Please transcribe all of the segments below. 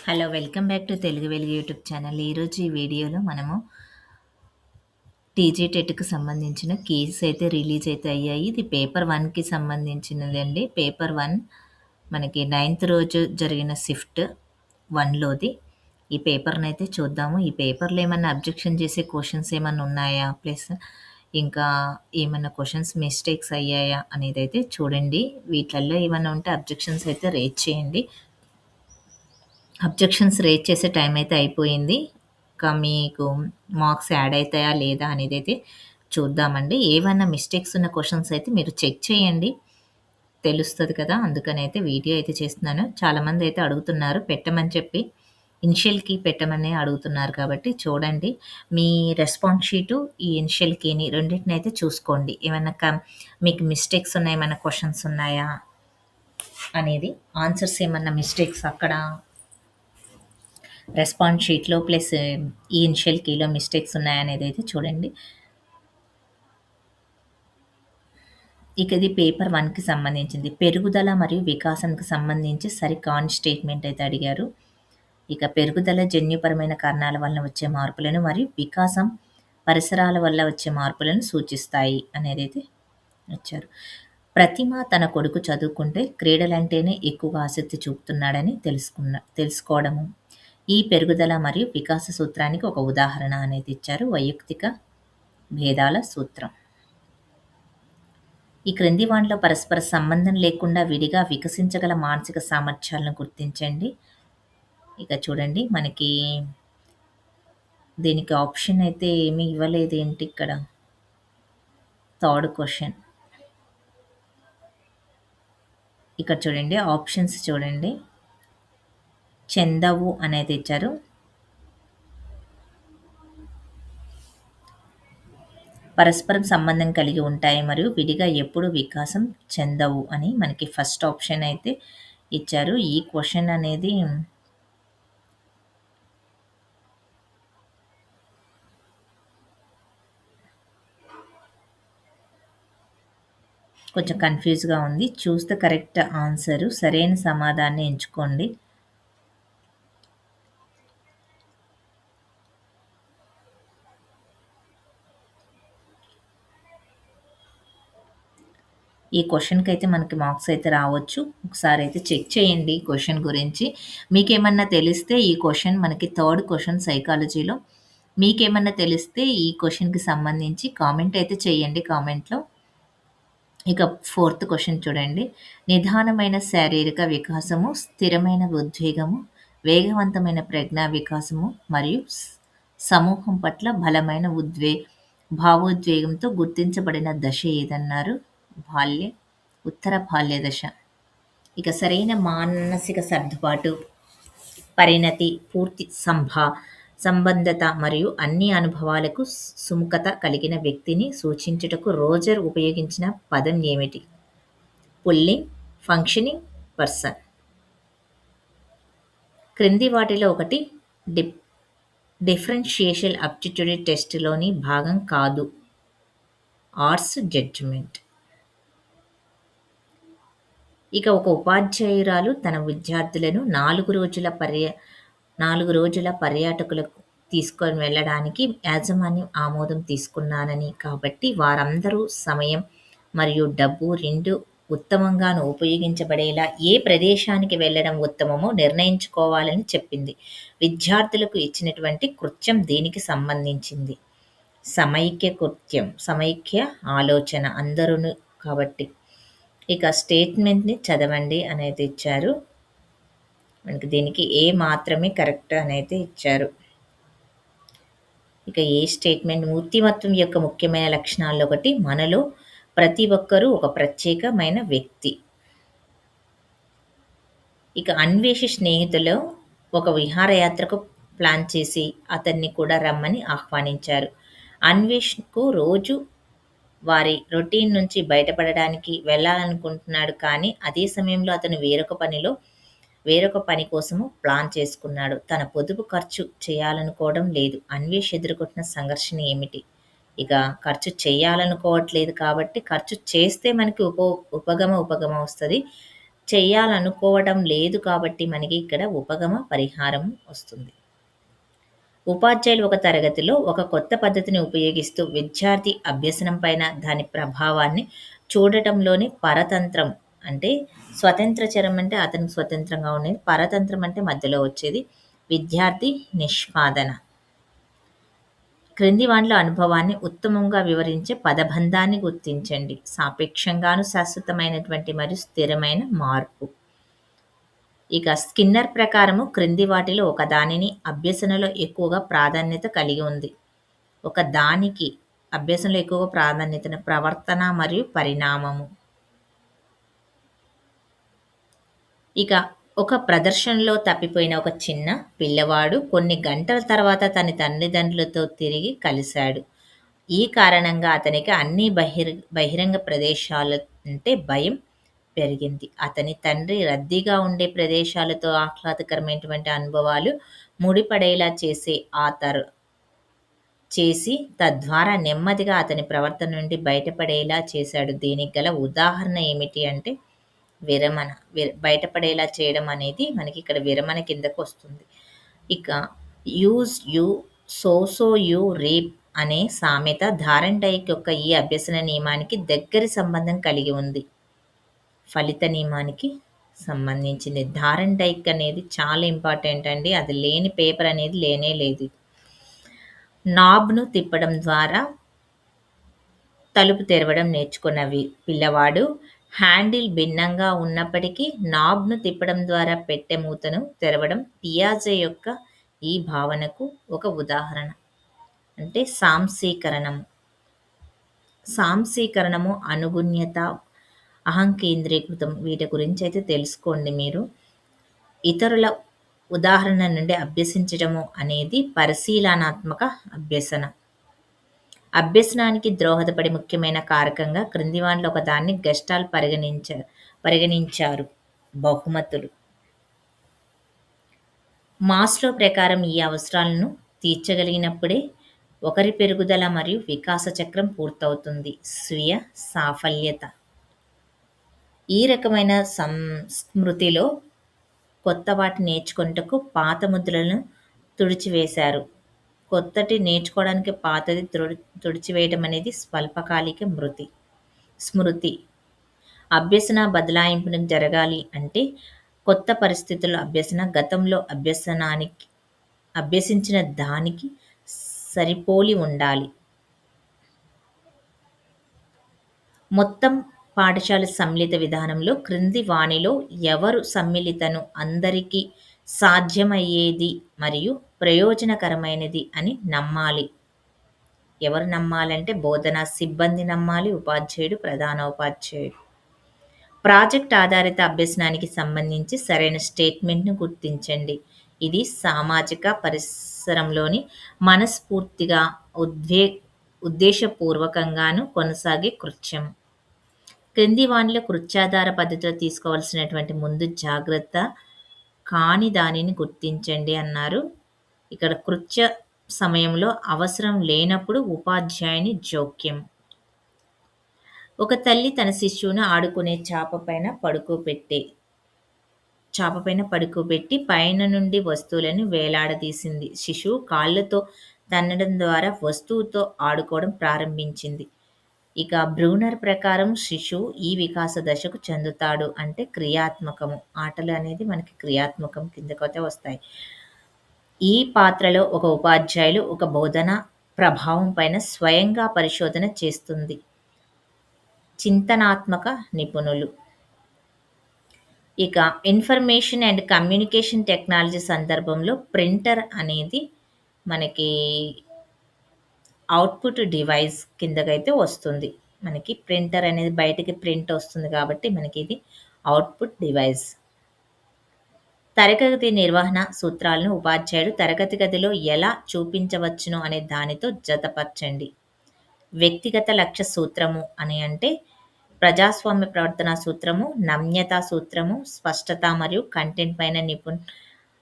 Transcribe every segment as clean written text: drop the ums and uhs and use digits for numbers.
Hello! Welcome back to Telugu వెలుగు YouTube channel. ఈరోజు ఈ వీడియోలో మనము టీజీ టెట్‌కి సంబంధించిన కీస్ అయితే రిలీజ్ అయితే అయ్యాయి. ఇది పేపర్ 1కి సంబంధించినదండి. పేపర్ 1 మనకి 9థ్ రోజు జరిగిన షిఫ్ట్ 1లోది. ఈ పేపర్‌నైతే చూద్దాము. ఈ పేపర్‌లో ఏమన్నా అబ్జెక్షన్ చేసే క్వెషన్స్ ఏమన్నా ఉన్నాయా? ప్లస్ ఇంకా ఏమన్నా క్వెషన్స్ మిస్టేక్స్ అయ్యాయా? అనేదైతే చూడండి. వీటిలల్లో ఏమన్నా ఉంటే అబ్జెక్షన్స్ అయితే రైజ్ చేయండి. అబ్జెక్షన్స్ రేజ్ చేసే టైం అయితే అయిపోయింది. ఇంకా మీకు మార్క్స్ యాడ్ అయితాయా లేదా అనేదైతే చూద్దామండి. ఏవన్నా మిస్టేక్స్ ఉన్న క్వెషన్స్ అయితే మీరు చెక్ చేయండి. తెలుస్తది కదా! అందుకనైతే వీడియో అయితే చేస్తున్నాను. చాలామంది అయితే అడుగుతున్నారు పెట్టమని చెప్పి. ఇనిషియల్ కీ పెట్టమని అడుగుతున్నారు కాబట్టి చూడండి. మీ రెస్పాన్స్ షీటు, ఈ ఇనిషియల్ కీని రెండిటినైతే చూసుకోండి. ఏమన్నా మీకు మిస్టేక్స్ ఉన్నాయి, ఏమన్నా క్వెషన్స్ ఉన్నాయా అనేది. ఆన్సర్స్ ఏమన్నా మిస్టేక్స్ అక్కడ రెస్పాన్స్ షీట్‌లో ప్లస్ ఈ ఇనిషియల్ కీలో మిస్టేక్స్ ఉన్నాయనేదైతే చూడండి. ఇక ఇది పేపర్ 1కి సంబంధించింది. పెరుగుదల మరియు వికాసానికి సంబంధించి సరికాని స్టేట్మెంట్ అయితే అడిగారు. ఇక పెరుగుదల జన్యుపరమైన కారణాల వలన వచ్చే మార్పులను మరియు వికాసం పరిసరాల వల్ల వచ్చే మార్పులను సూచిస్తాయి అనేదైతే ఇచ్చారు. ప్రతిమ తన కొడుకు చదువుకుంటే క్రీడలంటేనే ఎక్కువగా ఆసక్తి చూపుతున్నాడని తెలుసుకోవడము. ఈ పెరుగుదల మరియు వికాస సూత్రానికి ఒక ఉదాహరణ అనేది ఇచ్చారు. వైయక్తిక భేదాల సూత్రం. ఈ క్రింది వాటిలో పరస్పర సంబంధం లేకుండా విడిగా వికసించగల మానసిక సామర్థ్యాలను గుర్తించండి. ఇక చూడండి మనకి దీనికి ఆప్షన్ అయితే ఏమీ ఇవ్వలేదు ఏంటి ఇక్కడ. Third question. ఇక్కడ చూడండి ఆప్షన్స్ చూడండి. చెందవు అనేది ఇచ్చారు. పరస్పరం సంబంధం కలిగి ఉంటాయి మరియు విడిగా ఎప్పుడు వికాసం చెందవు అని మనకి ఫస్ట్ ఆప్షన్ అయితే ఇచ్చారు. ఈ క్వెషన్ అనేది కొంచెం కన్‌ఫ్యూజ్‌గా ఉంది. Choose the correct answer. సరైన సమాధానాన్ని ఎంచుకోండి. ఈ క్వెషన్‌కైతే మనకి మార్క్స్ అయితే రావచ్చు. ఒకసారి అయితే చెక్ చేయండి ఈ క్వెషన్ గురించి. మీకేమన్నా తెలిస్తే ఈ క్వెషన్ మనకి థర్డ్ క్వెషన్ సైకాలజీలో. మీకేమన్నా తెలిస్తే ఈ క్వెషన్‌కి సంబంధించి కామెంట్ అయితే చేయండి కామెంట్‌లో. ఇక ఫోర్త్ క్వెషన్ చూడండి. నిదానమైన శారీరక వికాసము, స్థిరమైన ఉద్వేగము, వేగవంతమైన ప్రజ్ఞా వికాసము మరియు సమూహం పట్ల బలమైన భావోద్వేగంతో గుర్తించబడిన దశ ఏదన్నారు? బాల్యం, ఉత్తర బాల్య దశ. ఇక సరైన మానసిక సర్దుబాటు, పరిణతి, పూర్తి సంబంధత మరియు అన్ని అనుభవాలకు సుముఖత కలిగిన వ్యక్తిని సూచించుటకు రోజర్ ఉపయోగించిన పదం ఏమిటి? Fully, functioning person. క్రింది వాటిలో ఒకటి డిఫరెన్షియేషన్ అప్టిట్యూడ్ టెస్ట్‌లోని భాగం కాదు. Arts judgement. ఇక ఒక ఉపాధ్యాయురాలు తన విద్యార్థులను 4 రోజుల పర్యాటకులకు తీసుకొని వెళ్ళడానికి యాజమాన్యం ఆమోదం తీసుకున్నానని, కాబట్టి వారందరూ సమయం మరియు డబ్బు రెండూ ఉత్తమంగాను ఉపయోగించబడేలా ఏ ప్రదేశానికి వెళ్ళడం ఉత్తమమో నిర్ణయించుకోవాలని చెప్పింది. విద్యార్థులకు ఇచ్చినటువంటి కృత్యం దీనికి సంబంధించింది. సమైక్య కృత్యం, సమైక్య ఆలోచన అందరూను కాబట్టి. ఇక స్టేట్మెంట్‌ని చదవండి అనేది ఇచ్చారు. మనకి దీనికి ఏ మాత్రమే కరెక్ట్ అనేది ఇచ్చారు. ఇక ఏ స్టేట్మెంట్ మూర్తిమత్వం యొక్క ముఖ్యమైన లక్షణాల్లో ఒకటి మనలో ప్రతి ఒక్కరూ ఒక ప్రత్యేకమైన వ్యక్తి. ఇక అన్వేషి స్నేహితులు ఒక విహారయాత్రకు ప్లాన్ చేసి అతన్ని కూడా రమ్మని ఆహ్వానించారు. అన్వేష్‌కు రోజు వారి రొటీన్ నుంచి బయటపడడానికి వెళ్ళాలనుకుంటున్నాడు. కానీ అదే సమయంలో అతను వేరొక పని కోసము ప్లాన్ చేసుకున్నాడు. తన పొదుపు ఖర్చు చేయాలనుకోవడం లేదు. అన్వేష్ ఎదుర్కొంటున్న సంఘర్షణ ఏమిటి? ఇక ఖర్చు చేయాలనుకోవట్లేదు కాబట్టి ఖర్చు చేస్తే మనకి ఉపగమ వస్తది. చెయ్యాలనుకోవడం లేదు కాబట్టి మనకి ఇక్కడ ఉపగమ పరిహారం వస్తుంది. ఉపాధ్యాయులు ఒక తరగతిలో ఒక కొత్త పద్ధతిని ఉపయోగిస్తూ విద్యార్థి అభ్యసనం పైన దాని ప్రభావాన్ని చూడటంలోని పరతంత్రం అంటే స్వతంత్ర చరం అంటే అతనికి స్వతంత్రంగా ఉండేది. పరతంత్రం అంటే మధ్యలో వచ్చేది. విద్యార్థి నిష్పాదన. క్రింది వానిలో అనుభవాన్ని ఉత్తమంగా వివరించే పదబంధాన్ని గుర్తించండి. సాపేక్షంగాను శాశ్వతమైనటువంటి మరియు స్థిరమైన మార్పు. ఇక స్కిన్నర్ ప్రకారము క్రింది వాటిలో ఒకదానిని అభ్యసనలో ఎక్కువగా ప్రాధాన్యత కలిగి ఉంది. ఒక దానికి అభ్యసనలో ఎక్కువగా ప్రాధాన్యతను ప్రవర్తన మరియు పరిణామము. ఇక ఒక ప్రదర్శనలో తప్పిపోయిన ఒక చిన్న పిల్లవాడు కొన్ని గంటల తర్వాత తన తల్లిదండ్రులతో తిరిగి కలిశాడు. ఈ కారణంగా అతనికి అన్ని బహిరంగ ప్రదేశాల అంటే భయం పెరిగింది. అతని తండ్రి రద్దీగా ఉండే ప్రదేశాలతో ఆహ్లాదకరమైనటువంటి అనుభవాలు ముడిపడేలా చేసి తద్వారా నెమ్మదిగా అతని ప్రవర్తన నుండి బయటపడేలా చేశాడు. దీనికి గల ఉదాహరణ ఏమిటి అంటే విరమణ. బయటపడేలా చేయడం అనేది మనకి ఇక్కడ విరమణ కిందకు వస్తుంది. ఇక use you so you reap అనే సామెత థార్న్డైక్ యొక్క ఈ అభ్యసన నియమానికి దగ్గరి సంబంధం కలిగి ఉంది. ఫలిత నియమానికి సంబంధించింది. థార్న్డైక్ అనేది చాలా ఇంపార్టెంట్ అండి. అది లేని పేపర్ అనేది లేనే లేదు. నాబ్ను తిప్పడం ద్వారా తలుపు తెరవడం నేర్చుకున్న పిల్లవాడు హ్యాండిల్ భిన్నంగా ఉన్నప్పటికీ నాబ్ను తిప్పడం ద్వారా పెట్టె మూతను తెరవడం పియాజే యొక్క ఈ భావనకు ఒక ఉదాహరణ. అంటే సాంశీకరణము, అనుగుణ్యత, అహంకేంద్రీకృతం వీటి గురించి అయితే తెలుసుకోండి మీరు. ఇతరుల ఉదాహరణ నుండి అభ్యసించడము అనేది పరిశీలనాత్మక అభ్యసన. అభ్యసనానికి దోహదపడే ముఖ్యమైన కారకంగా క్రింది వానిలో ఒకదాన్ని గెస్టాల్ట్ పరిగణించారు. బహుమతులు. మాస్లో ప్రకారం ఈ అవసరాలను తీర్చగలిగినప్పుడే ఒకరి పెరుగుదల మరియు వికాస చక్రం పూర్తవుతుంది. స్వీయ సాఫల్యత. ఈ రకమైన సంస్మృతిలో కొత్త వాటిని నేర్చుకొనుటకు పాత ముద్రలను తుడిచివేశారు. కొత్తటి నేర్చుకోవడానికి పాతది తుడిచివేయడం అనేది స్వల్పకాలిక స్మృతి. అభ్యసన బదలాయింపును జరగాలి అంటే కొత్త పరిస్థితుల్లో అభ్యసన గతంలో అభ్యసించిన దానికి సరిపోలి ఉండాలి. మొత్తం పాఠశాల సమ్మిళిత విధానంలో క్రింది వానిలో ఎవరు సమ్మిళితను అందరికీ సాధ్యమయ్యేది మరియు ప్రయోజనకరమైనది అని నమ్మాలి? ఎవరు నమ్మాలంటే బోధనా సిబ్బంది నమ్మాలి, ఉపాధ్యాయుడు, ప్రధానోపాధ్యాయుడు. ప్రాజెక్ట్ ఆధారిత అభ్యసనానికి సంబంధించి సరైన స్టేట్మెంట్ను గుర్తించండి. ఇది సామాజిక పరిసరంలోని మనస్ఫూర్తిగా ఉద్దేశపూర్వకంగాను కొనసాగే కృత్యం. క్రింది వానిలో కృత్యాధార పద్ధతిలో తీసుకోవాల్సినటువంటి ముందు జాగ్రత్త కాని దానిని గుర్తించండి అన్నారు. ఇక్కడ కృత్య సమయంలో అవసరం లేనప్పుడు ఉపాధ్యాయుని జోక్యం. ఒక తల్లి తన శిశువును ఆడుకునే చాప పైన పడుకోబెట్టి పైన నుండి వస్తువులను వేలాడదీసింది. శిశువు కాళ్ళతో తన్నడం ద్వారా వస్తువుతో ఆడుకోవడం ప్రారంభించింది. ఇక బ్రూనర్ ప్రకారం శిశువు ఈ వికాస దశకు చెందుతాడు అంటే క్రియాత్మకము. ఆటలు అనేది మనకి క్రియాత్మకం కిందకైతే వస్తాయి. ఈ పాత్రలో ఒక ఉపాధ్యాయులు ఒక బోధన ప్రభావం పైన స్వయంగా పరిశోధన చేస్తుంది. చింతనాత్మక నిపుణులు. ఇక ఇన్ఫర్మేషన్ అండ్ కమ్యూనికేషన్ టెక్నాలజీ సందర్భంలో ప్రింటర్ అనేది మనకి అవుట్పుట్ డివైస్ కిందకైతే వస్తుంది. మనకి ప్రింటర్ అనేది బయటికి ప్రింట్ వస్తుంది కాబట్టి మనకి ఇది అవుట్పుట్ డివైస్. తరగతి నిర్వహణ సూత్రాలను ఉపాధ్యాయుడు తరగతి గదిలో ఎలా చూపించవచ్చును అనే దానితో జతపరచండి. వ్యక్తిగత లక్ష్య సూత్రము అని అంటే ప్రజాస్వామ్య ప్రవర్తన సూత్రము, నమ్యతా సూత్రము, స్పష్టత మరియు కంటెంట్ పైన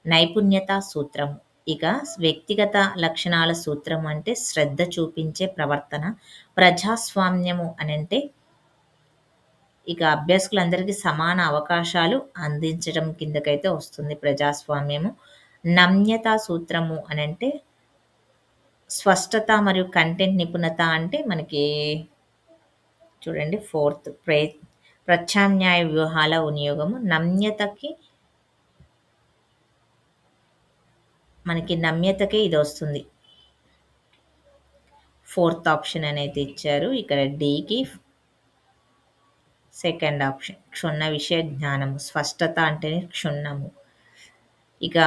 నైపుణ్యతా సూత్రము. ఇక వ్యక్తిగత లక్షణాల సూత్రం అంటే శ్రద్ధ చూపించే ప్రవర్తన. ప్రజాస్వామ్యము అని అంటే ఇక అభ్యాసకులందరికీ సమాన అవకాశాలు అందించడం కిందకైతే వస్తుంది ప్రజాస్వామ్యము. నమ్యతా సూత్రము అనంటే స్పష్టత మరియు కంటెంట్ నిపుణత అంటే మనకి చూడండి ఫోర్త్ ప్రత్యామ్నాయ వ్యూహాల వినియోగము. నమ్యతకే ఇదొస్తుంది. ఫోర్త్ ఆప్షన్ అనేది ఇచ్చారు. ఇక్కడ డీకి సెకండ్ ఆప్షన్ క్షుణ్ణ విషయ జ్ఞానము. స్పష్టత అంటేనే క్షుణ్ణము. ఇక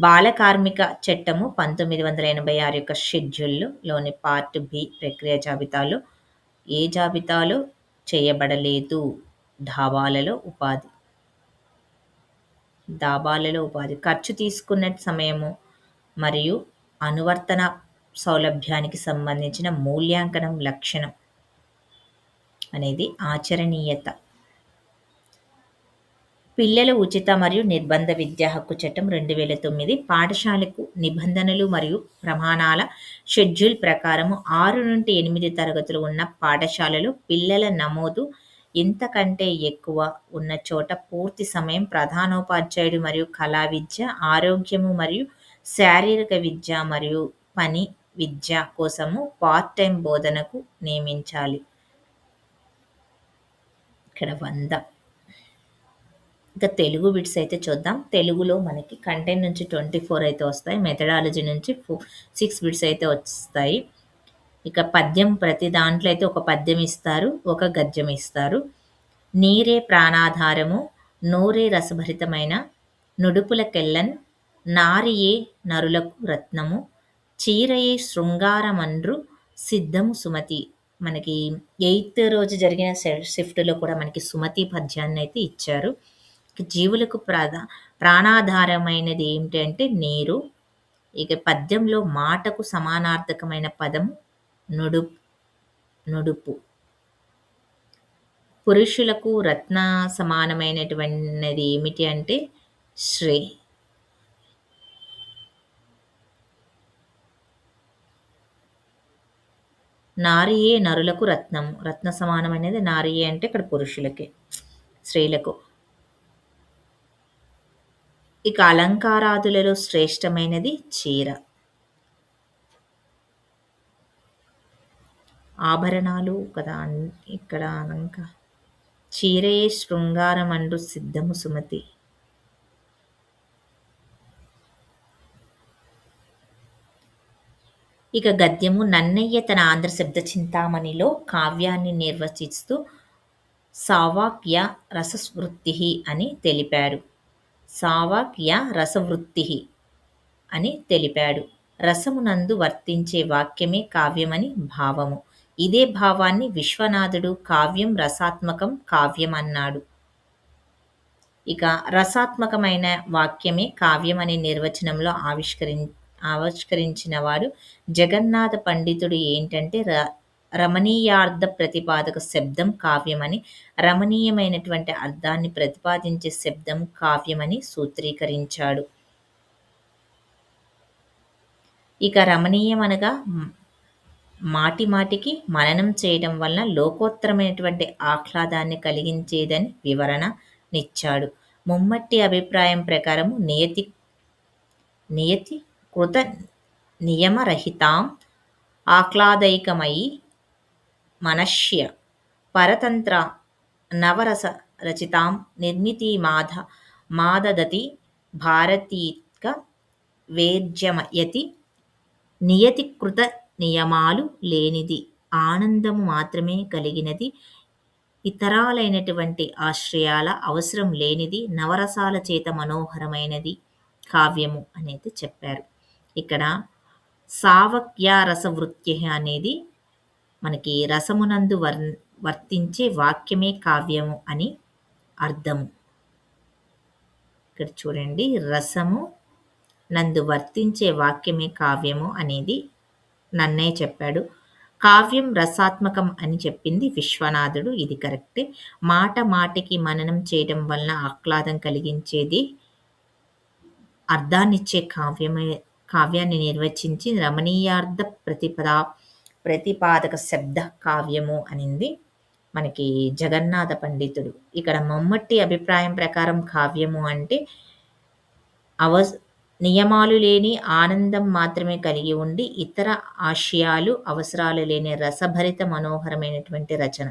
బాల కార్మిక చట్టము 1986 యొక్క షెడ్యూల్‌లోని పార్ట్ బి ప్రక్రియ జాబితాలో ఏ జాబితాలో చేయబడలేదు? డాబాలలో ఉపాధి. ఖర్చు తీసుకున్న సమయము మరియు అనువర్తన సౌలభ్యానికి సంబంధించిన మూల్యాంకనం లక్షణం అనేది ఆచరణీయత. పిల్లల ఉచిత మరియు నిర్బంధ విద్యా హక్కు చట్టం 2009 పాఠశాలకు నిబంధనలు మరియు ప్రమాణాల షెడ్యూల్ ప్రకారము 6-8 తరగతులు ఉన్న పాఠశాలలో పిల్లల నమోదు ఇంతకంటే ఎక్కువ ఉన్న చోట పూర్తి సమయం ప్రధానోపాధ్యాయుడు మరియు కళా విద్య, ఆరోగ్యము మరియు శారీరక విద్య మరియు పని విద్య కోసము పార్ట్ టైమ్ బోధనకు నియమించాలి. ఇక్కడ 100. ఇక తెలుగు బిట్స్ అయితే చూద్దాం. తెలుగులో మనకి కంటెంట్ నుంచి 24 అయితే వస్తాయి. మెథడాలజీ నుంచి 6 బిట్స్ అయితే వస్తాయి. ఇక పద్యం ప్రతి దాంట్లో అయితే ఒక పద్యం ఇస్తారు, ఒక గద్యం ఇస్తారు. నీరే ప్రాణాధారము, నోరే రసభరితమైన నుడుపులకెల్లన్, నారియే నరులకు రత్నము, చీరయే శృంగారమండ్రు సిద్ధము సుమతి. మనకి 8th రోజు జరిగిన షిఫ్ట్‌లో కూడా మనకి సుమతి పద్యాన్ని అయితే ఇచ్చారు. జీవులకు ప్రాణాధారమైనది ఏమిటి అంటే నీరు. ఇక పద్యంలో మాటకు సమానార్థకమైన పదం నుడుపు. పురుషులకు రత్న సమానమైనటువంటిది ఏమిటి అంటే శ్రీ. నారియే నరులకు రత్నము. రత్న సమానమైనది నారియే అంటే ఇక్కడ పురుషులకే, స్త్రీలకు. ఇక అలంకారాదులలో శ్రేష్టమైనది చీర. ఆభరణాలు కదా ఇక్కడ చీరయే శృంగారమండ్రు సిద్ధము సుమతి. ఇక గద్యము నన్నయ్య తన ఆంధ్ర శబ్ద చింతామణిలో కావ్యాన్ని నిర్వచిస్తూ సావాక్య రసవృత్తి అని తెలిపాడు. రసమునందు వర్తించే వాక్యమే కావ్యమని భావము. ఇదే భావాన్ని విశ్వనాథుడు కావ్యం రసాత్మకం కావ్యం అన్నాడు. ఇక రసాత్మకమైన వాక్యమే కావ్యం అనే నిర్వచనంలో ఆవిష్కరించినవాడు జగన్నాథ పండితుడు. ఏంటంటే రమణీయార్థ ప్రతిపాదక శబ్దం కావ్యమని, రమణీయమైనటువంటి అర్థాన్ని ప్రతిపాదించే శబ్దం కావ్యమని సూత్రీకరించాడు. ఇక రమణీయం అనగా మాటిమాటికి మననం చేయడం వలన లోకోత్తరమైనటువంటి ఆహ్లాదాన్ని కలిగించేదని వివరణనిచ్చాడు. ముమ్మటి అభిప్రాయం ప్రకారము నియతి కృత నియమరహితాం ఆహ్లాదైకమయీ మనశ్య పరతంత్ర నవరస రచితాం నిర్మితిమాదదతి భారతీక వేద్యమయతి. నియతి కృత నియమాలు లేనిది, ఆనందము మాత్రమే కలిగినది, ఇతరాలైనటువంటి ఆశ్రయాల అవసరం లేనిది, నవరసాల చేత మనోహరమైనది కావ్యము అనేది చెప్పారు. ఇక్కడ సావక్యరసవృత్తి అనేది మనకి రసమునందు వర్తించే వాక్యమే కావ్యము అని అర్థము. ఇక్కడ చూడండి, రసము నందు వర్తించే వాక్యమే కావ్యము అనేది నన్నయ్య చెప్పాడు. కావ్యం రసాత్మకం అని చెప్పింది విశ్వనాథుడు. ఇది కరెక్టే. మాట మాటికి మననం చేయడం వలన ఆహ్లాదం కలిగించేది అర్థాన్నిచ్చే కావ్యాన్ని నిర్వచించి రమణీయార్థ ప్రతిపాదక శబ్ద కావ్యము అనింది. మనకి జగన్నాథ పండితుడు. ఇక్కడ మమ్మట్టి అభిప్రాయం ప్రకారం కావ్యము అంటే అవస్ నియమాలు లేని ఆనందం మాత్రమే కలిగి ఉండి, ఇతర ఆశయాలు, అవసరాలు లేని రసభరిత మనోహరమైనటువంటి రచన.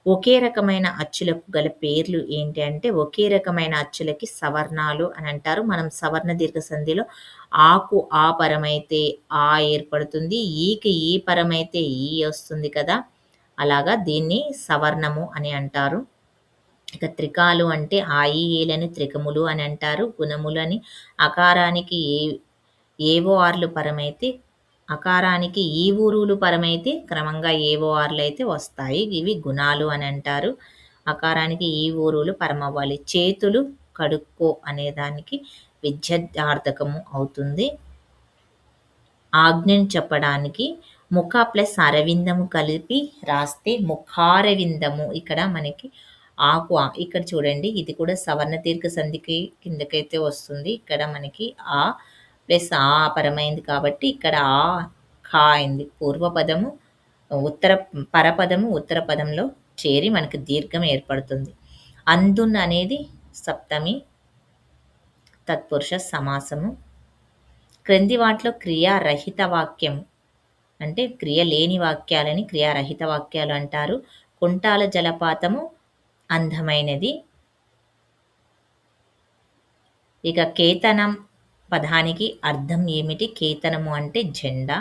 ఒకే రకమైన అచ్చులకు గల పేర్లు ఏంటి అంటే, ఒకే రకమైన అచ్చులకి సవర్ణాలు అని అంటారు. మనం సవర్ణ దీర్ఘ సంధిలో ఆకు ఆ పరమైతే ఆ ఏర్పడుతుంది. ఈకి ఈ పరమైతే ఈ వస్తుంది కదా! అలాగా దీన్ని సవర్ణము అని అంటారు. ఇక త్రికాలు అంటే ఆ, ఈ, ఈలని త్రికములు అని అంటారు. గుణములని అకారానికి ఏవో ఆర్లు పరమైతే, అకారానికి ఈ ఊరులు పరమైతే క్రమంగా ఏవో ఆర్లు అయితే వస్తాయి. ఇవి గుణాలు అని అంటారు. అకారానికి ఈ ఊరులు పరమవ్వాలి. చేతులు కడుక్కో అనే దానికి విద్యార్థకము అవుతుంది. ఆజ్ఞని చెప్పడానికి ముఖ ప్లస్ అరవిందము కలిపి రాస్తే ముఖారవిందము. ఇక్కడ మనకి ఆకు ఇక్కడ చూడండి, ఇది కూడా సవర్ణ దీర్ఘ సంధికి కిందకైతే వస్తుంది. ఇక్కడ మనకి ఆ ప్లస్ ఆ పరమైంది కాబట్టి ఇక్కడ ఆ ఖా అయింది. పూర్వపదము ఉత్తర పరపదము ఉత్తర పదంలో చేరి మనకి దీర్ఘం ఏర్పడుతుంది. అందున్ అనేది సప్తమి తత్పురుష సమాసము. క్రింది వాటిలో క్రియారహిత వాక్యం అంటే క్రియ లేని వాక్యాలని క్రియారహిత వాక్యాలు అంటారు. కుంటాల జలపాతము అందమైనది. ఇక కేతనం పదానికి అర్థం ఏమిటి? కేతనము అంటే జెండా.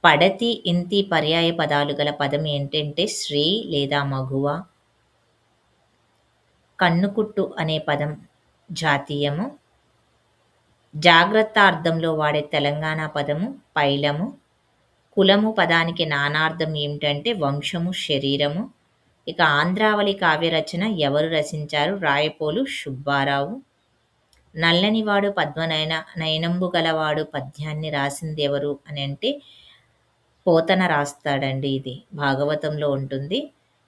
పడతి, ఇంతి పర్యాయ పదాలు గల పదం ఏంటంటే స్త్రీ లేదా మగువ. కన్నుకుట్టు అనే పదం జాతీయము. జాగ్రత్త అర్థంలో వాడే తెలంగాణ పదము పైలము. కులము పదానికి నానార్థం ఏమిటంటే వంశము, శరీరము. ఇక ఆంధ్రావళి కావ్యరచన ఎవరు రచించారు? రాయపోలు సుబ్బారావు. నల్లనివాడు నయనంబు గలవాడు పద్యాన్ని రాసింది ఎవరు అని అంటే పోతన రాస్తాడండి. ఇది భాగవతంలో ఉంటుంది.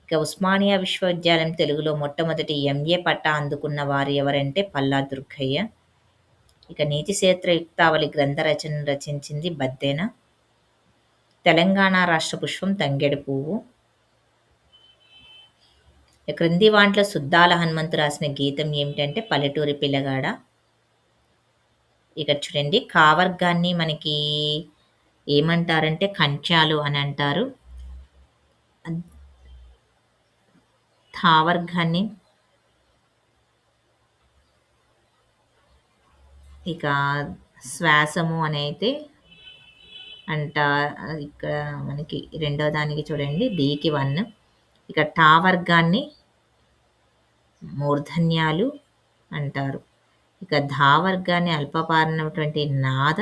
ఇక ఉస్మానియా విశ్వవిద్యాలయం తెలుగులో మొట్టమొదటి ఎంఏ పట్టా అందుకున్న వారు ఎవరంటే పల్లా దుర్గయ్య. ఇక నీతి క్షేత్ర యుక్తావళి గ్రంథ రచనను రచించింది బద్దెన. తెలంగాణ రాష్ట్ర పుష్పం తంగెడు పువ్వు. క్రింది వాంట్లో సుద్దాల హనుమంతు రాసిన గీతం ఏమిటంటే పల్లెటూరి పిల్లగాడ. ఇక్కడ చూడండి, కావర్గాన్ని మనకి ఏమంటారంటే కంచాలు అని అంటారు. ధావర్గాన్ని ఇక శ్వాసము అని అయితే అంట. ఇక్కడ మనకి రెండో దానికి చూడండి డీకి 1. ఇక టా వర్గాన్ని మూర్ధన్యాలు అంటారు. ఇక ధా వర్గాన్ని అల్పపారనటువంటి నాద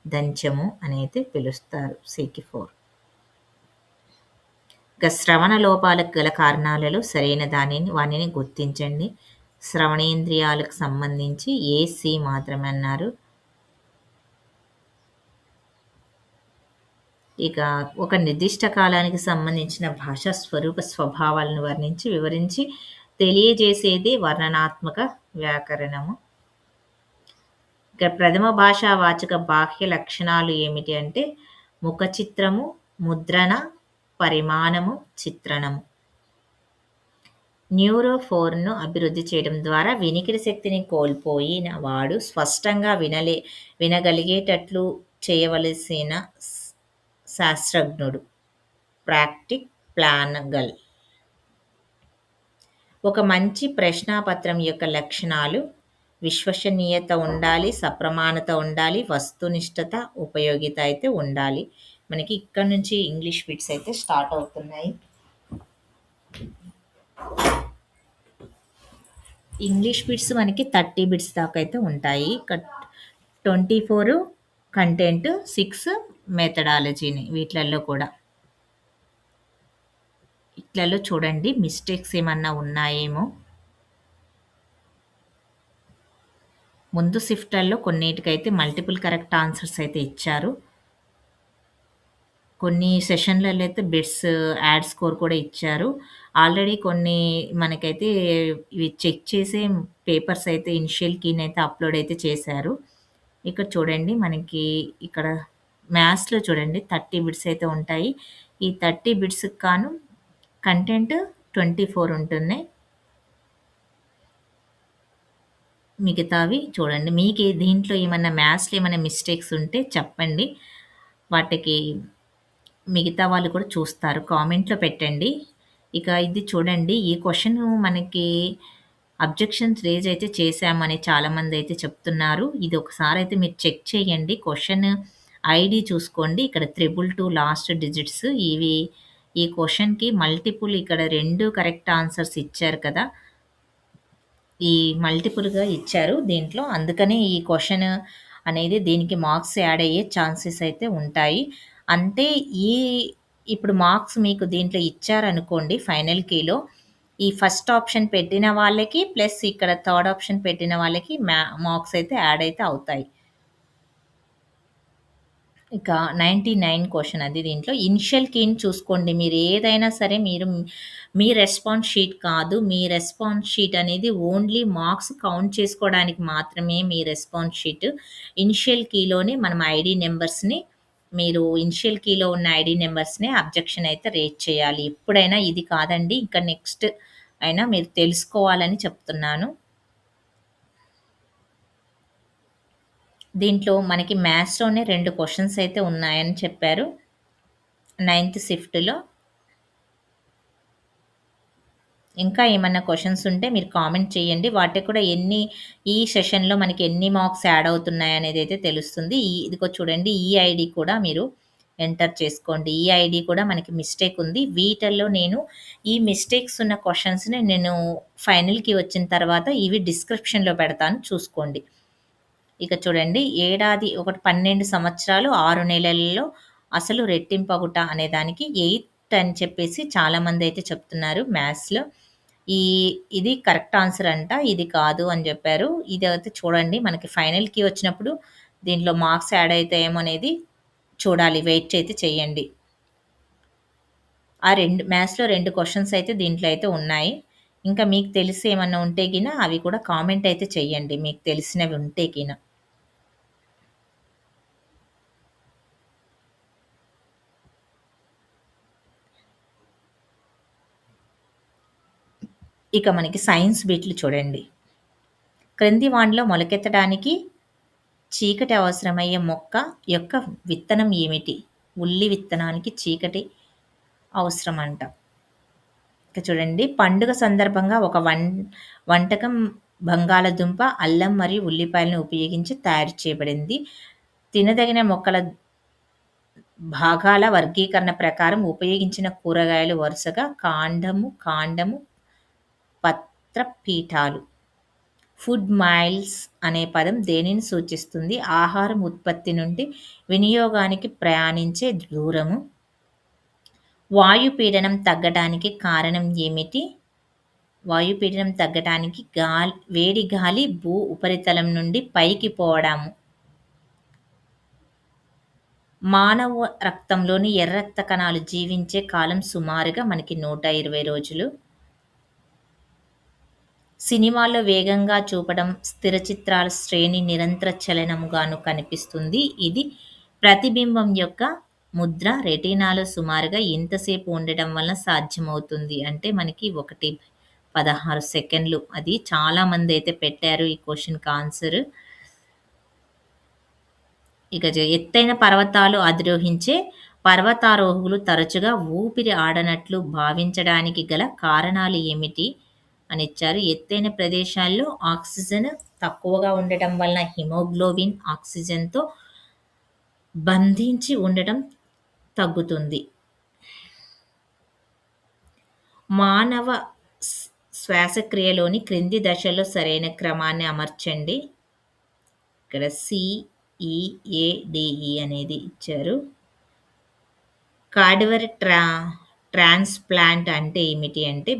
దంచము అని అయితే పిలుస్తారు. సికి 4. ఇక శ్రవణ లోపాలకు గల కారణాలలో సరైన వానిని గుర్తించండి. శ్రవణేంద్రియాలకు సంబంధించి ఏ, సి మాత్రమే అన్నారు. ఇక ఒక నిర్దిష్ట కాలానికి సంబంధించిన భాషా స్వరూప స్వభావాలను వివరించి తెలియజేసేది వర్ణనాత్మక వ్యాకరణము. ఇక ప్రథమ భాషా వాచక బాహ్య లక్షణాలు ఏమిటి అంటే ముఖ చిత్రము, ముద్రణ, పరిమాణము, చిత్రణము. న్యూరోఫోన్ను అభివృద్ధి చేయడం ద్వారా వినికిడి శక్తిని కోల్పోయిన వాడు స్పష్టంగా వినగలిగేటట్లు చేయవలసిన శాస్త్రజ్ఞుడు. ప్రాక్టిక్ ప్లానగల్. ఒక మంచి ప్రశ్నాపత్రం యొక్క లక్షణాలు విశ్వసనీయత ఉండాలి, సప్రమాణత ఉండాలి, వస్తునిష్టత, ఉపయోగిత అయితే ఉండాలి. మనకి ఇక్కడ నుంచి ఇంగ్లీష్ బిట్స్ అయితే స్టార్ట్ అవుతున్నాయి. ఇంగ్లీష్ బిట్స్ మనకి 30 బిట్స్ దాకా అయితే ఉంటాయి. 24 కంటెంట్, 6 మెథడాలజీని. వీటిలలో కూడా ఇట్లలో చూడండి మిస్టేక్స్ ఏమన్నా ఉన్నాయేమో. ముందు షిఫ్ట్లలో కొన్నిటికైతే మల్టిపుల్ కరెక్ట్ ఆన్సర్స్ అయితే ఇచ్చారు. కొన్ని సెషన్లలో అయితే బిట్స్ యాడ్ స్కోర్ కూడా ఇచ్చారు. ఆల్రెడీ కొన్ని మనకైతే ఇవి చెక్ చేసే పేపర్స్ అయితే ఇనిషియల్ కీనైతే అప్లోడ్ అయితే చేశారు. ఇక్కడ చూడండి మనకి ఇక్కడ మ్యాథ్స్‌లో చూడండి 30 బిట్స్ అయితే ఉంటాయి. ఈ 30 బిట్స్‌కి గాను కంటెంట్ 24 ఉంటున్నాయి. మిగతావి చూడండి. మీకే దీంట్లో ఏమన్నా మ్యాథ్స్‌లో ఏమన్నా మిస్టేక్స్ ఉంటే చెప్పండి. వాటికి మిగతా వాళ్ళు కూడా చూస్తారు. కామెంట్‌లో పెట్టండి. ఇక ఇది చూడండి. ఈ క్వెషను మనకి అబ్జెక్షన్స్ రేజ్ అయితే చేశామని చాలామందైతే చెప్తున్నారు. ఇది ఒకసారయితే మీరు చెక్ చేయండి. క్వెషన్ ఐడీ చూసుకోండి. ఇక్కడ 222 లాస్ట్ డిజిట్స్ ఇవి ఈ క్వెషన్‌కి మల్టిపుల్ ఇక్కడ 2 కరెక్ట్ ఆన్సర్స్ ఇచ్చారు కదా! ఈ మల్టిపుల్‌గా ఇచ్చారు దీంట్లో. అందుకనే ఈ క్వెషన్ అనేది దీనికి మార్క్స్ యాడ్ అయ్యే ఛాన్సెస్ అయితే ఉంటాయి. అంటే ఈ ఇప్పుడు మార్క్స్ మీకు దీంట్లో ఇచ్చారనుకోండి ఫైనల్ కీలో, ఈ ఫస్ట్ ఆప్షన్ పెట్టిన వాళ్ళకి ప్లస్ ఇక్కడ థర్డ్ ఆప్షన్ పెట్టిన వాళ్ళకి మార్క్స్ అయితే యాడ్ అయితే అవుతాయి. ఇక 99 క్వెషన్ అది దీంట్లో. ఇనిషియల్ కీని చూసుకోండి. మీరు ఏదైనా సరే మీరు మీ రెస్పాన్స్ షీట్ కాదు. మీ రెస్పాన్స్ షీట్ అనేది ఓన్లీ మార్క్స్ కౌంట్ చేసుకోవడానికి మాత్రమే మీ రెస్పాన్స్ షీట్. ఇనిషియల్ కీలోనే మనం ఐడీ నంబర్స్‌ని మీరు ఇనిషియల్ కీలో ఉన్న ఐడీ నంబర్స్‌నే అబ్జెక్షన్ అయితే రేజ్ చేయాలి. ఎప్పుడైనా ఇది కాదండి. ఇంకా నెక్స్ట్ అయినా మీరు తెలుసుకోవాలని చెప్తున్నాను. దీంట్లో మనకి మ్యాథ్స్‌లోనే 2 క్వెషన్స్ అయితే ఉన్నాయని చెప్పారు. నైన్త్ షిఫ్ట్‌లో. ఇంకా ఏమన్నా క్వెషన్స్ ఉంటే మీరు కామెంట్ చేయండి. వాటికి కూడా ఈ సెషన్‌లో మనకి ఎన్ని మార్క్స్ యాడ్ అవుతున్నాయనేదైతే తెలుస్తుంది. ఇదిగో చూడండి ఈ ఐడీ కూడా మీరు ఎంటర్ చేసుకోండి. ఈ ఐడీ కూడా మనకి మిస్టేక్ ఉంది. వీటిల్లో నేను ఈ మిస్టేక్స్ ఉన్న క్వెషన్స్‌ని నేను ఫైనల్‌కి వచ్చిన తర్వాత ఇవి డిస్క్రిప్షన్‌లో పెడతాను చూసుకోండి. ఇక చూడండి ఏడాది 12 సంవత్సరాలు 6 నెలల్లో అసలు రెట్టింపగుట అనే దానికి 8 అని చెప్పేసి చాలామందైతే చెప్తున్నారు మ్యాథ్స్‌లో. ఈ ఇది కరెక్ట్ ఆన్సర్ అంట. ఇది కాదు అని జెప్పారు. ఇదైతే చూడండి మనకి ఫైనల్‌కి వచ్చినప్పుడు దీంట్లో మార్క్స్ యాడ్ అయితాయేమో అనేది చూడాలి. వెయిట్ అయితే చేయండి. ఆ 2 మ్యాథ్స్‌లో 2 క్వెషన్స్ అయితే దీంట్లో అయితే ఉన్నాయి. ఇంకా మీకు తెలిసి ఏమన్నా ఉంటే గిన అవి కూడా కామెంట్ అయితే చేయండి. మీకు తెలిసినవి ఉంటే గిన. ఇక మనకి సైన్స్ బిట్లు చూడండి. క్రింది వానిలో మొలకెత్తడానికి చీకటి అవసరమయ్యే మొక్క యొక్క విత్తనం ఏమిటి? ఉల్లి విత్తనానికి చీకటి అవసరమంట. ఇక చూడండి పండుగ సందర్భంగా ఒక వంటకం బంగాళదుంప, అల్లం మరియు ఉల్లిపాయలను ఉపయోగించి తయారు చేయబడింది. తినదగిన మొక్కల భాగాల వర్గీకరణ ప్రకారం ఉపయోగించిన కూరగాయలు వరుసగా కాండము, పత్రపీఠాలు. ఫుడ్ మైల్స్ అనే పదం దేనిని సూచిస్తుంది? ఆహారం ఉత్పత్తి నుండి వినియోగానికి ప్రయాణించే దూరము. వాయుపీడనం తగ్గటానికి కారణం ఏమిటి? వాయుపీడనం తగ్గటానికి వేడి గాలి భూ ఉపరితలం నుండి పైకి పోవడము. మానవ రక్తంలోని ఎర్ర రక్త కణాలు జీవించే కాలం సుమారుగా మనకి 120 రోజులు. సినిమాల్లో వేగంగా చూపడం స్థిర చిత్రాల శ్రేణి నిరంతర చలనముగాను కనిపిస్తుంది. ఇది ప్రతిబింబం యొక్క ముద్ర రెటీనాలో సుమారుగా ఎంతసేపు ఉండటం వలన సాధ్యమవుతుంది అంటే మనకి 1:16 సెకండ్లు. అది చాలామందైతే పెట్టారు ఈ క్వెషన్‌కి ఆన్సర్. ఇక ఎత్తైన పర్వతాలు అధిరోహించే పర్వతారోహకులు తరచుగా ఊపిరి ఆడనట్లు భావించడానికి గల కారణాలు ఏమిటి? అని ఇచ్చారు. ఎత్తైన ప్రదేశాల్లో ఆక్సిజన్ తక్కువగా ఉండటం వలన హిమోగ్లోబిన్ ఆక్సిజన్‌తో బంధించి ఉండటం తగ్గుతుంది. మానవ శ్వాసక్రియలోని క్రింది దశల్లో సరైన క్రమాన్ని అమర్చండి. ఇక్కడ CEADE అనేది ఇచ్చారు. కార్డియర్ ట్రాన్స్‌ప్లాంట్ అంటే ఏమిటి అంటే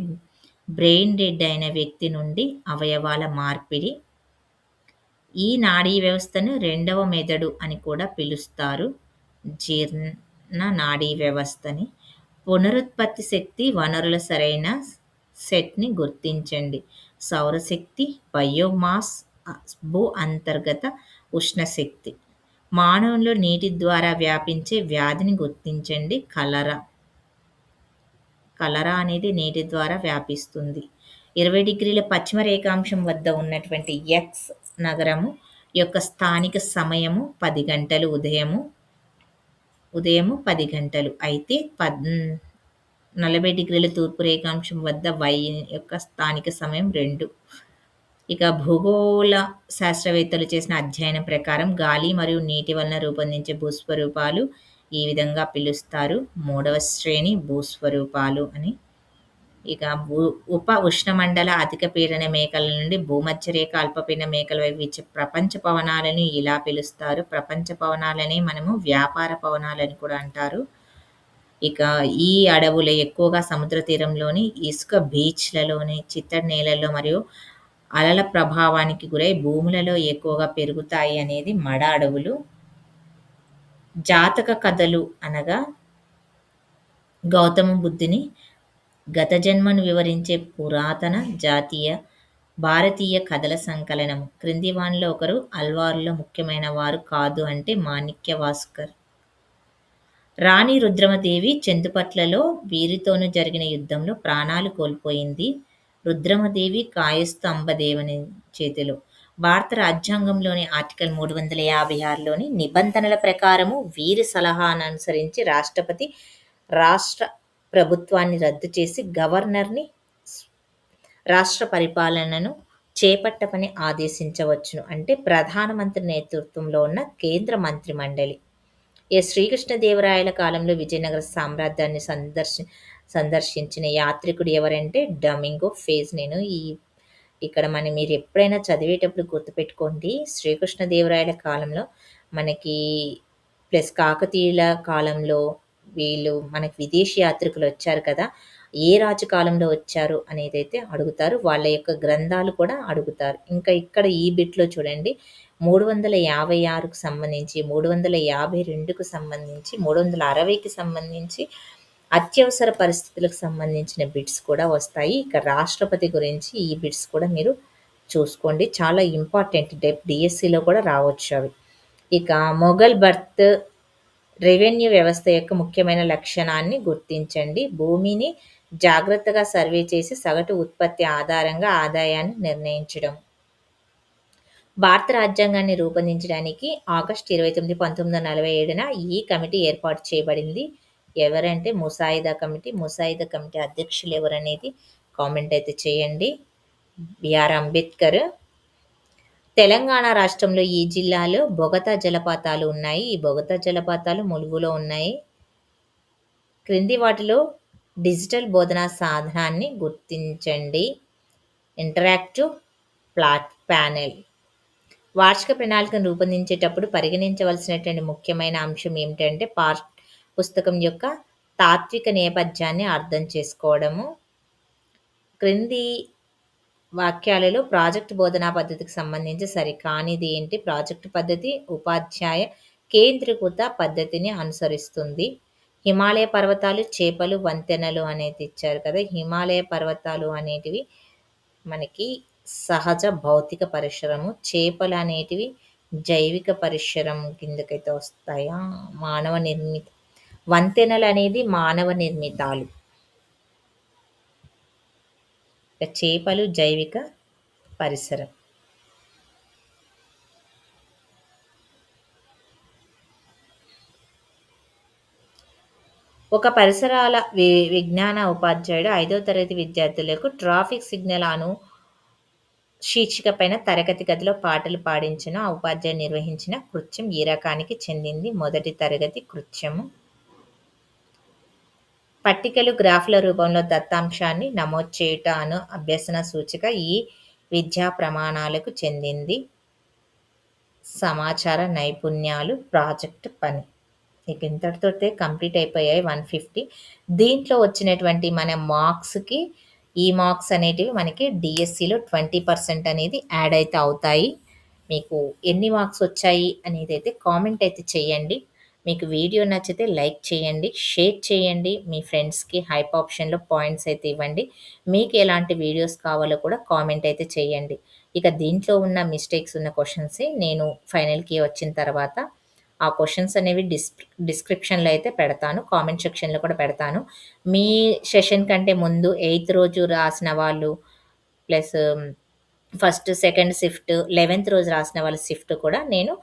బ్రెయిన్ డెడ్ అయిన వ్యక్తి నుండి అవయవాల మార్పిడి. ఈ నాడీ వ్యవస్థను రెండవ మెదడు అని కూడా పిలుస్తారు. జీర్ణ నాడీ వ్యవస్థని. పునరుత్పత్తి శక్తి వనరుల సరైన సెట్‌ని గుర్తించండి. సౌరశక్తి, బయోమాస్, భూ అంతర్గత ఉష్ణశక్తి. మానవుల్లో నీటి ద్వారా వ్యాపించే వ్యాధిని గుర్తించండి. కలరా. కలరా అనేది నీటి ద్వారా వ్యాపిస్తుంది. 20 డిగ్రీల పశ్చిమ రేఖాంశం వద్ద ఉన్నటువంటి ఎక్స్ నగరము యొక్క స్థానిక సమయము 10 గంటలు ఉదయము 10 గంటలు. అయితే 40 డిగ్రీల తూర్పు రేఖాంశం వద్ద వై యొక్క స్థానిక సమయం 2. ఇక భూగోళ శాస్త్రవేత్తలు చేసిన అధ్యయనం ప్రకారం గాలి మరియు నీటి వలన రూపొందించే భూస్వరూపాలు ఈ విధంగా పిలుస్తారు. 3వ శ్రేణి భూస్వరూపాలు అని. ఇక ఉప ఉష్ణమండల అధిక పీడన మేఖల నుండి భూమధ్య రేఖ అల్పపీడన మేఖల వైపు వీచే ప్రపంచ పవనాలను ఇలా పిలుస్తారు. ప్రపంచ పవనాలని మనము వ్యాపార పవనాలని కూడా అంటారు. ఇక ఈ అడవులు ఎక్కువగా సముద్ర తీరంలోని ఇసుక బీచ్‌లలోని, చిత్తడి నేలల్లో మరియు అలల ప్రభావానికి గురై భూములలో ఎక్కువగా పెరుగుతాయి అనేది మడ అడవులు. జాతక కథలు అనగా గౌతమ బుద్ధుని గత జన్మను వివరించే పురాతన భారతీయ కథల సంకలనం. క్రింది వానిలో ఒకరు అల్వార్‌లో ముఖ్యమైన వారు కాదు అంటే మాణిక్యవాసకర్. రాణి రుద్రమదేవి చందుపట్లలో వీరితోనూ జరిగిన యుద్ధంలో ప్రాణాలు కోల్పోయింది. రుద్రమదేవి కాయస్థు అంబదేవుని చేతిలో. భారత రాజ్యాంగంలోని ఆర్టికల్ 356లోని నిబంధనల ప్రకారము వీరి సలహాను అనుసరించి రాష్ట్రపతి రాష్ట్ర ప్రభుత్వాన్ని రద్దు చేసి గవర్నర్‌ని రాష్ట్ర పరిపాలనను చేపట్టమని ఆదేశించవచ్చును. అంటే ప్రధానమంత్రి నేతృత్వంలో ఉన్న కేంద్ర మంత్రిమండలి. శ్రీకృష్ణదేవరాయల కాలంలో విజయనగర సామ్రాజ్యాన్ని సందర్శించిన యాత్రికుడు ఎవరంటే డొమింగో ఫేజ్. నేను ఇక్కడ మీరు ఎప్పుడైనా చదివేటప్పుడు గుర్తుపెట్టుకోండి. శ్రీకృష్ణదేవరాయల కాలంలో మనకి ప్లస్ కాకతీయుల కాలంలో వీళ్ళు మనకి విదేశీ యాత్రికులు వచ్చారు కదా! ఏ రాజు కాలంలో వచ్చారు అనేదైతే అడుగుతారు. వాళ్ళ యొక్క గ్రంథాలు కూడా అడుగుతారు. ఇంకా ఇక్కడ ఈ బిట్‌లో చూడండి 356కు సంబంధించి, 352కు సంబంధించి, 360కి సంబంధించి అత్యవసర పరిస్థితులకు సంబంధించిన బిట్స్ కూడా వస్తాయి. ఇక రాష్ట్రపతి గురించి ఈ బిట్స్ కూడా మీరు చూసుకోండి. చాలా ఇంపార్టెంట్ డీఎస్సీలో కూడా రావచ్చు అవి. ఇక మొఘల్ బర్త్ రెవెన్యూ వ్యవస్థ యొక్క ముఖ్యమైన లక్షణాన్ని గుర్తించండి. భూమిని జాగ్రత్తగా సర్వే చేసి సగటు ఉత్పత్తి ఆధారంగా ఆదాయాన్ని నిర్ణయించడం. భారత రాజ్యాంగాన్ని రూపొందించడానికి ఆగస్టు 29, 1947న ఈ కమిటీ ఏర్పాటు చేయబడింది. ఎవరంటే ముసాయిదా కమిటీ. ముసాయిదా కమిటీ అధ్యక్షులు ఎవరనేది కామెంట్ అయితే చేయండి. బిఆర్ అంబేద్కర్. తెలంగాణ రాష్ట్రంలో ఈ జిల్లాలో బొగతా జలపాతాలు ఉన్నాయి. ఈ బొగతా జలపాతాలు ములుగులో ఉన్నాయి. క్రింది వాటిలో డిజిటల్ బోధనా సాధనాన్ని గుర్తించండి. Interactive panel. వార్షిక ప్రణాళికను రూపొందించేటప్పుడు పరిగణించవలసినటువంటి ముఖ్యమైన అంశం ఏమిటంటే పుస్తకం యొక్క తాత్విక నేపథ్యాన్ని అర్థం చేసుకోవడము. క్రింది వాక్యాలలో ప్రాజెక్ట్ బోధనా పద్ధతికి సంబంధించి సరికానిది ఏంటి? ప్రాజెక్టు పద్ధతి ఉపాధ్యాయ కేంద్రీకృత పద్ధతిని అనుసరిస్తుంది. హిమాలయ పర్వతాలు, చేపలు, వంతెనలు అనేది ఇచ్చారు కదా! హిమాలయ పర్వతాలు అనేటివి మనకి సహజ భౌతిక పరిసరము. చేపలు అనేటివి జైవిక పరిసరం కిందకైతే వస్తాయా? మానవ నిర్మిత. వంతెనలు అనేది మానవ నిర్మితాలు. చేపలు జైవిక పరిసరం. ఒక పరిసరాల విజ్ఞాన ఉపాధ్యాయుడు 5వ తరగతి విద్యార్థులకు ట్రాఫిక్ సిగ్నల్ శీర్షిక పైన తరగతి గదిలో పాటలు పాడించను. ఆ ఉపాధ్యాయుడు నిర్వహించిన కృత్యం ఈ రకానికి చెందింది. మొదటి తరగతి కృత్యము. పట్టికలు, గ్రాఫ్ల రూపంలో దత్తాంశాన్ని నమోదు చేయుట అను అభ్యసన సూచిక ఈ విద్యా ప్రమాణాలకు చెందింది. సమాచార నైపుణ్యాలు ప్రాజెక్ట్ పని. ఇక ఇంతటితోటే కంప్లీట్ అయిపోయాయి 150. దీంట్లో వచ్చినటువంటి మన మార్క్స్‌కి ఈ మార్క్స్ అనేటివి మనకి డిఎస్సిలో 20% అనేది యాడ్ అయితే అవుతాయి. మీకు ఎన్ని మార్క్స్ వచ్చాయి అనేది అయితే కామెంట్ అయితే చేయండి. మీకు వీడియో నచ్చితే లైక్ చేయండి, షేర్ చేయండి. మీ ఫ్రెండ్స్‌కి హైప్ ఆప్షన్‌లో పాయింట్స్ అయితే ఇవ్వండి. మీకు ఎలాంటి వీడియోస్ కావాలో కూడా కామెంట్ అయితే చేయండి. ఇక దీంట్లో ఉన్న మిస్టేక్స్ ఉన్న క్వెషన్స్‌ని నేను ఫైనల్‌కి వచ్చిన తర్వాత ఆ క్వెషన్స్ అనేవి డిస్క్రిప్షన్‌లో అయితే పెడతాను. కామెంట్ సెక్షన్‌లో కూడా పెడతాను. మీ సెషన్ కంటే ముందు 8థ్ రోజు రాసిన వాళ్ళు ప్లస్ ఫస్ట్, సెకండ్ షిఫ్ట్, 11థ్ రోజు రాసిన వాళ్ళ షిఫ్ట్ కూడా నేను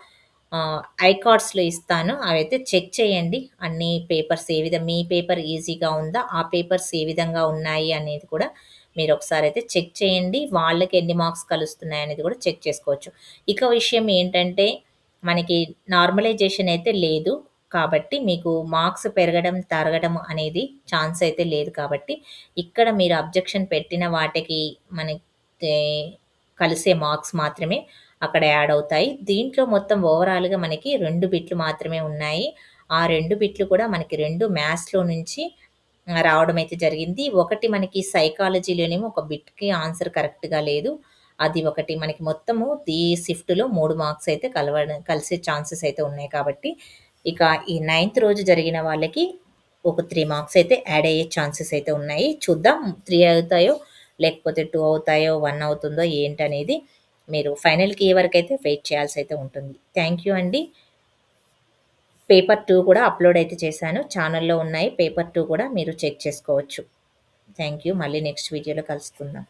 ఐకార్డ్స్‌లో ఇస్తాను. అవైతే చెక్ చేయండి. అన్ని పేపర్స్ మీ పేపర్ ఈజీగా ఉందా? ఆ పేపర్స్ ఏ విధంగా ఉన్నాయి అనేది కూడా మీరొకసారయితే చెక్ చేయండి. వాళ్ళకి ఎన్ని మార్క్స్ కలుస్తున్నాయనేది కూడా చెక్ చేసుకోవచ్చు. ఇక విషయం ఏంటంటే, మనకి నార్మలైజేషన్ అయితే లేదు. కాబట్టి మీకు మార్క్స్ పెరగడం, తరగడం అనేది ఛాన్స్ అయితే లేదు కాబట్టి, ఇక్కడ మీరు అబ్జెక్షన్ పెట్టిన వాటికి మనకి కలిసే మార్క్స్ మాత్రమే అక్కడ యాడ్ అవుతాయి. దీంట్లో మొత్తం ఓవరాల్‌గా మనకి 2 బిట్లు మాత్రమే ఉన్నాయి. ఆ 2 బిట్లు కూడా మనకి 2 మ్యాథ్స్‌లో నుంచి రావడం అయితే జరిగింది. ఒకటి మనకి సైకాలజీలోనేమో ఒక బిట్‌కి ఆన్సర్ కరెక్ట్‌గా లేదు. అది ఒకటి మనకి మొత్తము ఈ షిఫ్ట్‌లో 3 మార్క్స్ అయితే కలిసే ఛాన్సెస్ అయితే ఉన్నాయి కాబట్టి, ఇక ఈ నైన్త్ రోజు జరిగిన వాళ్ళకి ఒక 3 మార్క్స్ అయితే యాడ్ అయ్యే ఛాన్సెస్ అయితే ఉన్నాయి. చూద్దాం 3 అవుతాయో, లేకపోతే 2 అవుతాయో, 1 అవుతుందో ఏంటనేది మీరు ఫైనల్‌కి వరకైతే వెయిట్ చేయాల్సయితే ఉంటుంది. థ్యాంక్ యూ అండి. పేపర్ 2 కూడా అప్‌లోడ్ అయితే చేశాను. ఛానెల్‌లో ఉన్నాయి. పేపర్ 2 కూడా మీరు చెక్ చేసుకోవచ్చు. Thank you. మళ్ళీ నెక్స్ట్ వీడియోలో కలుసుకుందాం.